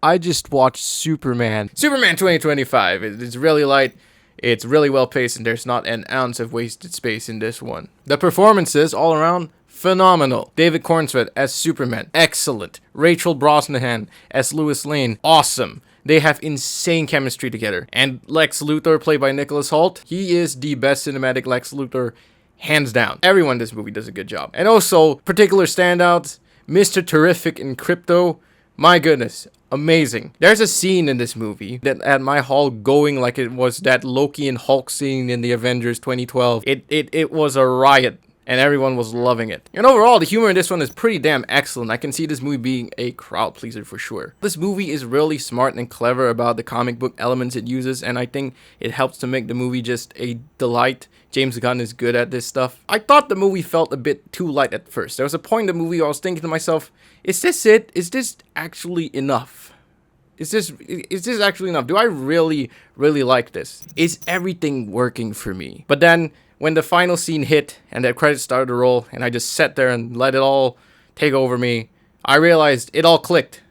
I just watched Superman. Superman 2025. It's really light. It's really well paced, and there's not an ounce of wasted space in this one. The performances all around, phenomenal. David Cornswet as Superman, excellent. Rachel Brosnahan as Lois Lane, awesome. They have insane chemistry together. And Lex Luthor, played by Nicholas Hoult, he is the best cinematic Lex Luthor, hands down. Everyone in this movie does a good job. And also, particular standouts, Mr. Terrific in Crypto, my goodness, amazing. There's a scene in this movie that had my hall going like it was that Loki and Hulk scene in the Avengers 2012. It was a riot. And everyone was loving it. And overall, the humor in this one is pretty damn excellent. I can see this movie being a crowd pleaser for sure. This movie is really smart and clever about the comic book elements it uses, and I think it helps to make the movie just a delight. James Gunn is good at this stuff. I thought the movie felt a bit too light at first. There was a point in the movie where I was thinking to myself, is this it? Is this actually enough? Is this actually enough? Do I really like this? Is everything working for me? But then, when the final scene hit and the credits started to roll and I just sat there and let it all take over me, I realized it all clicked.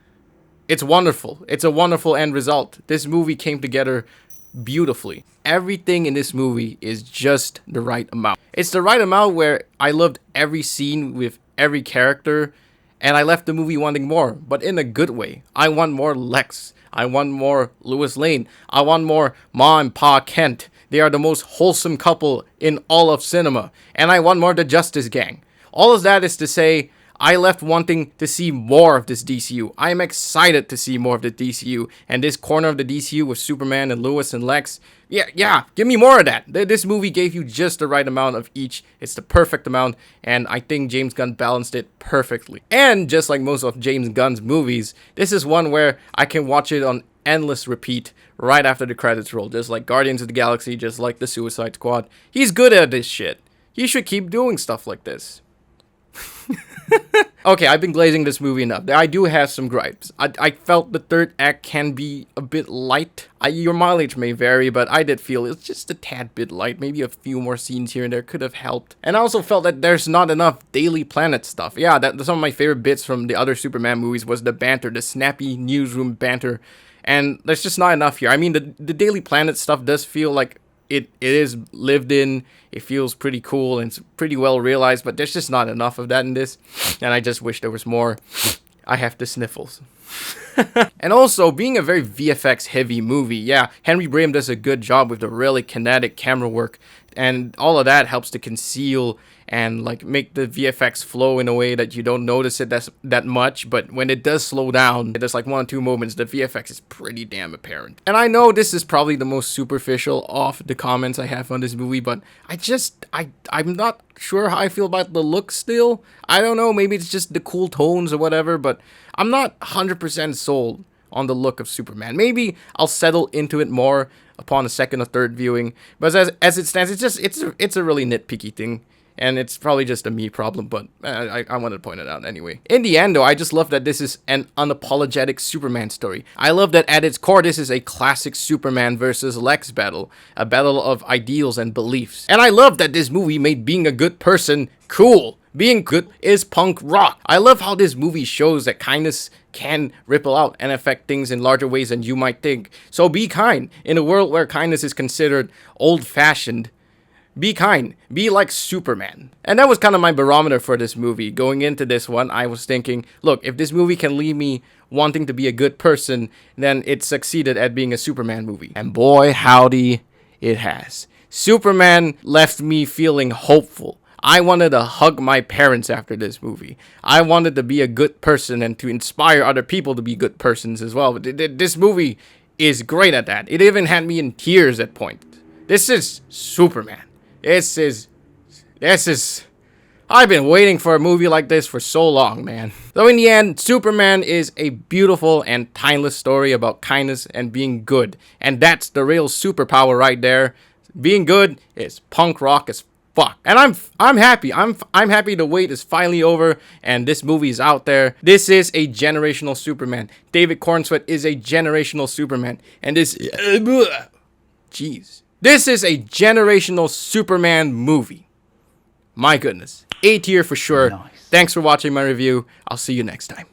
It's wonderful. It's a wonderful end result. This movie came together beautifully. Everything in this movie is just the right amount. It's the right amount where I loved every scene with every character and I left the movie wanting more, but in a good way. I want more Lex. I want more Lois Lane. I want more Ma and Pa Kent. They are the most wholesome couple in all of cinema. And I want more the Justice Gang. All of that is to say, I left wanting to see more of this DCU. I am excited to see more of the DCU. And this corner of the DCU with Superman and Lois and Lex. Yeah, give me more of that. This movie gave you just the right amount of each. It's the perfect amount. And I think James Gunn balanced it perfectly. And just like most of James Gunn's movies, this is one where I can watch it on endless repeat right after the credits roll, just like Guardians of the Galaxy, just like the Suicide Squad. He's good at this shit. He should keep doing stuff like this. Okay, I've been glazing this movie enough. I do have some gripes. I felt the third act can be a bit light. Your mileage may vary, but I did feel it's just a tad bit light. Maybe a few more scenes here and there could have helped. And I also felt that there's not enough Daily Planet stuff. Yeah, some of my favorite bits from the other Superman movies was the banter, the snappy newsroom banter. And there's just not enough here. I mean, the Daily Planet stuff does feel like it is lived in. It feels pretty cool and it's pretty well realized, but there's just not enough of that in this. And I just wish there was more. I have the sniffles. And also, being a very VFX heavy movie, yeah, Henry Brim does a good job with the really kinetic camera work. And all of that helps to conceal and like make the VFX flow in a way that you don't notice it that much. But when it does slow down, there's like 1 or 2 moments, the VFX is pretty damn apparent. And I know this is probably the most superficial of the comments I have on this movie, but I'm not sure how I feel about the look still. I don't know, maybe it's just the cool tones or whatever, but I'm not 100% sold on the look of Superman. Maybe I'll settle into it more upon a second or third viewing, but as it stands, it's a really nitpicky thing. And it's probably just a me problem, but I wanted to point it out anyway. In the end, though, I just love that this is an unapologetic Superman story. I love that at its core, this is a classic Superman versus Lex battle. A battle of ideals and beliefs. And I love that this movie made being a good person cool. Being good is punk rock. I love how this movie shows that kindness can ripple out and affect things in larger ways than you might think. So be kind. In a world where kindness is considered old-fashioned, be kind. Be like Superman. And that was kind of my barometer for this movie. Going into this one, I was thinking, look, if this movie can leave me wanting to be a good person, then it succeeded at being a Superman movie. And boy, howdy, it has. Superman left me feeling hopeful. I wanted to hug my parents after this movie. I wanted to be a good person and to inspire other people to be good persons as well. This movie is great at that. It even had me in tears at points. This is Superman. This is, I've been waiting for a movie like this for so long, man. So in the end, Superman is a beautiful and timeless story about kindness and being good. And that's the real superpower right there. Being good is punk rock as fuck. And I'm happy. I'm happy the wait is finally over and this movie is out there. This is a generational Superman. David Cornswet is a generational Superman. And this This is a generational Superman movie. My goodness. A tier for sure. Nice. Thanks for watching my review. I'll see you next time.